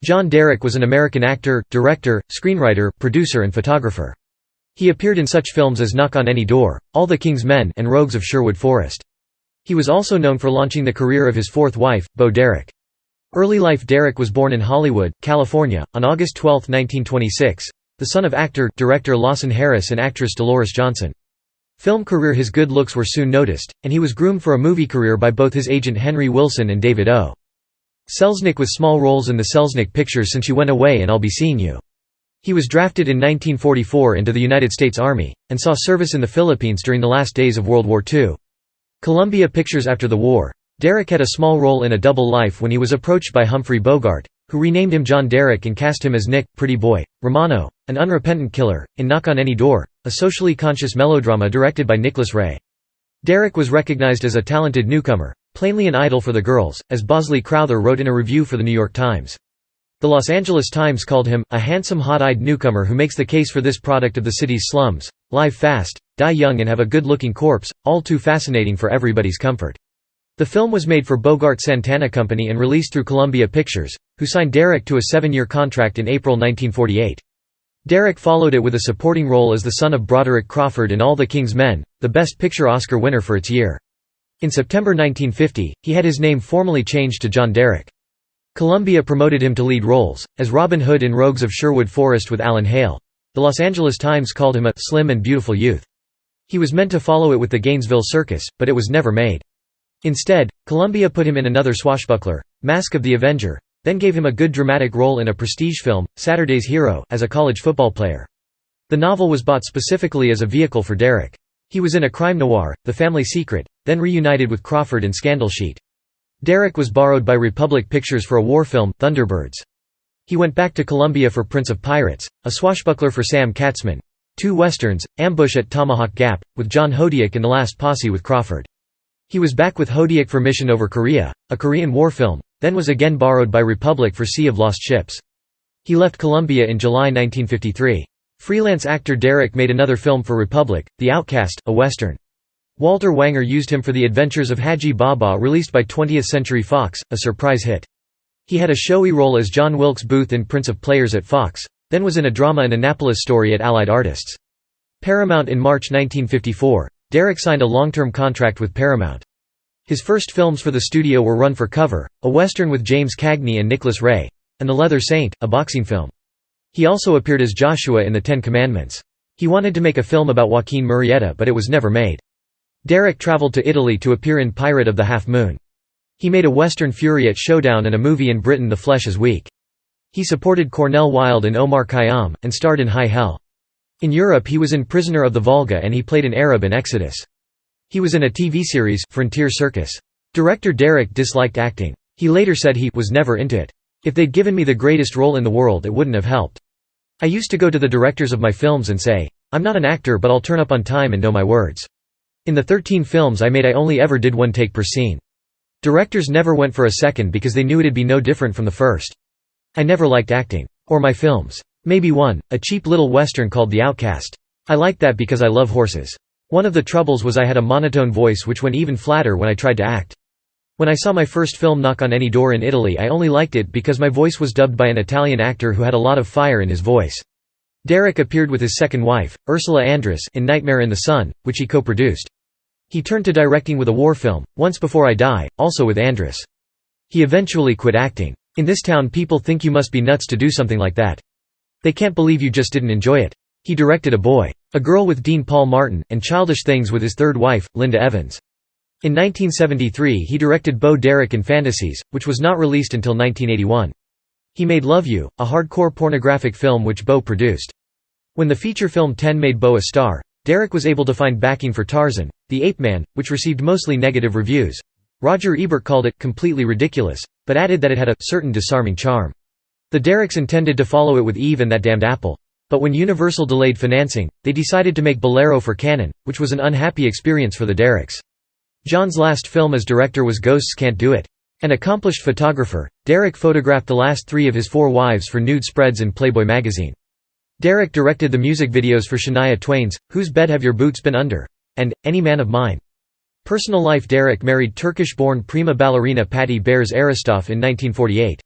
John Derek was an American actor, director, screenwriter, producer and photographer. He appeared in such films as Knock on Any Door, All the King's Men and Rogues of Sherwood Forest. He was also known for launching the career of his fourth wife, Bo Derek. Early life. Derek was born in Hollywood, California, on August 12, 1926, the son of actor, director Lawson Harris and actress Dolores Johnson. Film career. His good looks were soon noticed, and he was groomed for a movie career by both his agent Henry Wilson and David O. Selznick, with small roles in the Selznick pictures Since You Went Away and I'll Be Seeing You. He was drafted in 1944 into the United States Army, and saw service in the Philippines during the last days of World War II. Columbia Pictures. After the war, Derek had a small role in A Double Life when he was approached by Humphrey Bogart, who renamed him John Derek and cast him as Nick, Pretty Boy, Romano, an unrepentant killer, in Knock on Any Door, a socially conscious melodrama directed by Nicholas Ray. Derek was recognized as a talented newcomer, plainly an idol for the girls, as Bosley Crowther wrote in a review for The New York Times. The Los Angeles Times called him, "a handsome hot-eyed newcomer who makes the case for this product of the city's slums, live fast, die young and have a good-looking corpse, all too fascinating for everybody's comfort." The film was made for Bogart Santana Company and released through Columbia Pictures, who signed Derek to a 7-year contract in April 1948. Derek followed it with a supporting role as the son of Broderick Crawford in All the King's Men, the Best Picture Oscar winner for its year. In September 1950, he had his name formally changed to John Derek. Columbia promoted him to lead roles, as Robin Hood in Rogues of Sherwood Forest with Alan Hale. The Los Angeles Times called him a «slim and beautiful youth». He was meant to follow it with the Gainesville Circus, but it was never made. Instead, Columbia put him in another swashbuckler, Mask of the Avenger, then gave him a good dramatic role in a prestige film, Saturday's Hero, as a college football player. The novel was bought specifically as a vehicle for Derek. He was in a crime noir, The Family Secret, then reunited with Crawford in Scandal Sheet. Derek was borrowed by Republic Pictures for a war film, Thunderbirds. He went back to Columbia for Prince of Pirates, a swashbuckler for Sam Katzman, 2 westerns, Ambush at Tomahawk Gap, with John Hodiak and The Last Posse with Crawford. He was back with Hodiak for Mission Over Korea, a Korean war film, then was again borrowed by Republic for Sea of Lost Ships. He left Columbia in July 1953. Freelance actor Derek made another film for Republic, The Outcast, a western. Walter Wanger used him for The Adventures of Haji Baba, released by 20th Century Fox, a surprise hit. He had a showy role as John Wilkes Booth in Prince of Players at Fox, then was in a drama An Annapolis Story at Allied Artists. Paramount. In March 1954, Derek signed a long-term contract with Paramount. His first films for the studio were Run for Cover, a western with James Cagney and Nicholas Ray, and The Leather Saint, a boxing film. He also appeared as Joshua in The Ten Commandments. He wanted to make a film about Joaquin Murrieta, but it was never made. Derek traveled to Italy to appear in Pirate of the Half Moon. He made a western Fury at Showdown and a movie in Britain The Flesh is Weak. He supported Cornel Wilde and Omar Khayyam, and starred in High Hell. In Europe he was in Prisoner of the Volga and he played an Arab in Exodus. He was in a TV series, Frontier Circus. Director Derek disliked acting. He later said he was never into it. "If they'd given me the greatest role in the world it wouldn't have helped. I used to go to the directors of my films and say, I'm not an actor but I'll turn up on time and know my words. In the 13 films I made I only ever did 1 take per scene. Directors never went for a second because they knew it'd be no different from the first. I never liked acting. Or my films. Maybe one, a cheap little western called The Outcast. I liked that because I love horses. One of the troubles was I had a monotone voice which went even flatter when I tried to act. When I saw my first film Knock on Any Door in Italy I only liked it because my voice was dubbed by an Italian actor who had a lot of fire in his voice." Derek appeared with his second wife, Ursula Andress, in Nightmare in the Sun, which he co-produced. He turned to directing with a war film, Once Before I Die, also with Andress. He eventually quit acting. "In this town people think you must be nuts to do something like that. They can't believe you just didn't enjoy it." He directed A Boy, a Girl with Dean Paul Martin, and Childish Things with his third wife, Linda Evans. In 1973 he directed Bo Derek in Fantasies, which was not released until 1981. He made Love You, a hardcore pornographic film which Bo produced. When the feature film 10 made Bo a star, Derek was able to find backing for Tarzan, the Ape Man, which received mostly negative reviews. Roger Ebert called it completely ridiculous, but added that it had a certain disarming charm. The Dereks intended to follow it with Eve and That Damned Apple. But when Universal delayed financing, they decided to make Bolero for Cannon, which was an unhappy experience for the Dereks. John's last film as director was Ghosts Can't Do It. An accomplished photographer, Derek photographed the last 3 of his 4 wives for nude spreads in Playboy magazine. Derek directed the music videos for Shania Twain's Whose Bed Have Your Boots Been Under? And Any Man of Mine. Personal life. Derek married Turkish-born prima ballerina Patti Bears Aristoff in 1948.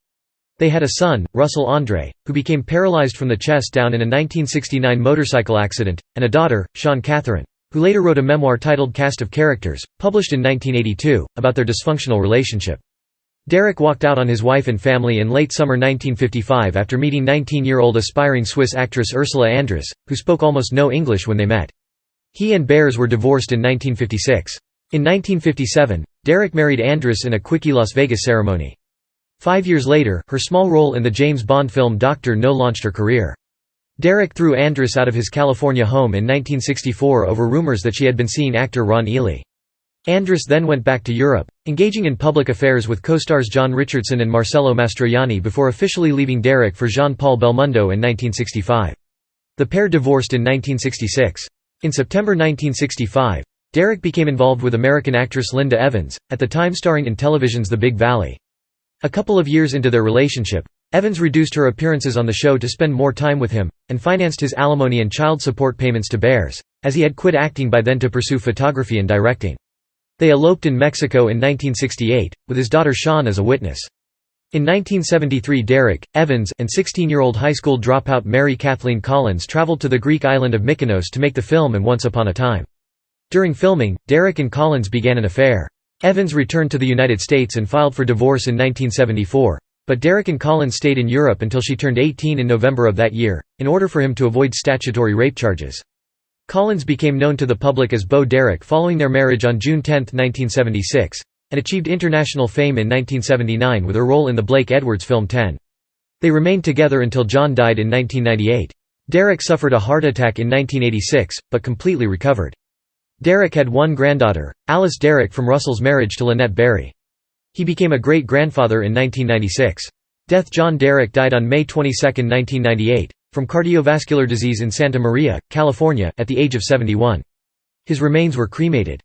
They had a son, Russell Andre, who became paralyzed from the chest down in a 1969 motorcycle accident, and a daughter, Sean Catherine, who later wrote a memoir titled Cast of Characters, published in 1982, about their dysfunctional relationship. Derek walked out on his wife and family in late summer 1955 after meeting 19-year-old aspiring Swiss actress Ursula Andress, who spoke almost no English when they met. He and Behrs were divorced in 1956. In 1957, Derek married Andress in a quickie Las Vegas ceremony. 5 years later, her small role in the James Bond film Dr. No launched her career. Derek threw Andress out of his California home in 1964 over rumors that she had been seeing actor Ron Ely. Andress then went back to Europe, engaging in public affairs with co-stars John Richardson and Marcello Mastroianni before officially leaving Derek for Jean-Paul Belmondo in 1965. The pair divorced in 1966. In September 1965, Derek became involved with American actress Linda Evans, at the time starring in television's The Big Valley. A couple of years into their relationship, Evans reduced her appearances on the show to spend more time with him, and financed his alimony and child support payments to Behrs, as he had quit acting by then to pursue photography and directing. They eloped in Mexico in 1968, with his daughter Sean as a witness. In 1973 Derek, Evans, and 16-year-old high school dropout Mary Kathleen Collins traveled to the Greek island of Mykonos to make the film and Once Upon a Time. During filming, Derek and Collins began an affair. Evans returned to the United States and filed for divorce in 1974, but Derek and Collins stayed in Europe until she turned 18 in November of that year, in order for him to avoid statutory rape charges. Collins became known to the public as Bo Derek following their marriage on June 10, 1976, and achieved international fame in 1979 with her role in the Blake Edwards film 10. They remained together until John died in 1998. Derek suffered a heart attack in 1986, but completely recovered. Derek had one granddaughter, Alice Derek, from Russell's marriage to Lynette Berry. He became a great-grandfather in 1996. John Derek died on May 22, 1998, from cardiovascular disease in Santa Maria, California, at the age of 71. His remains were cremated.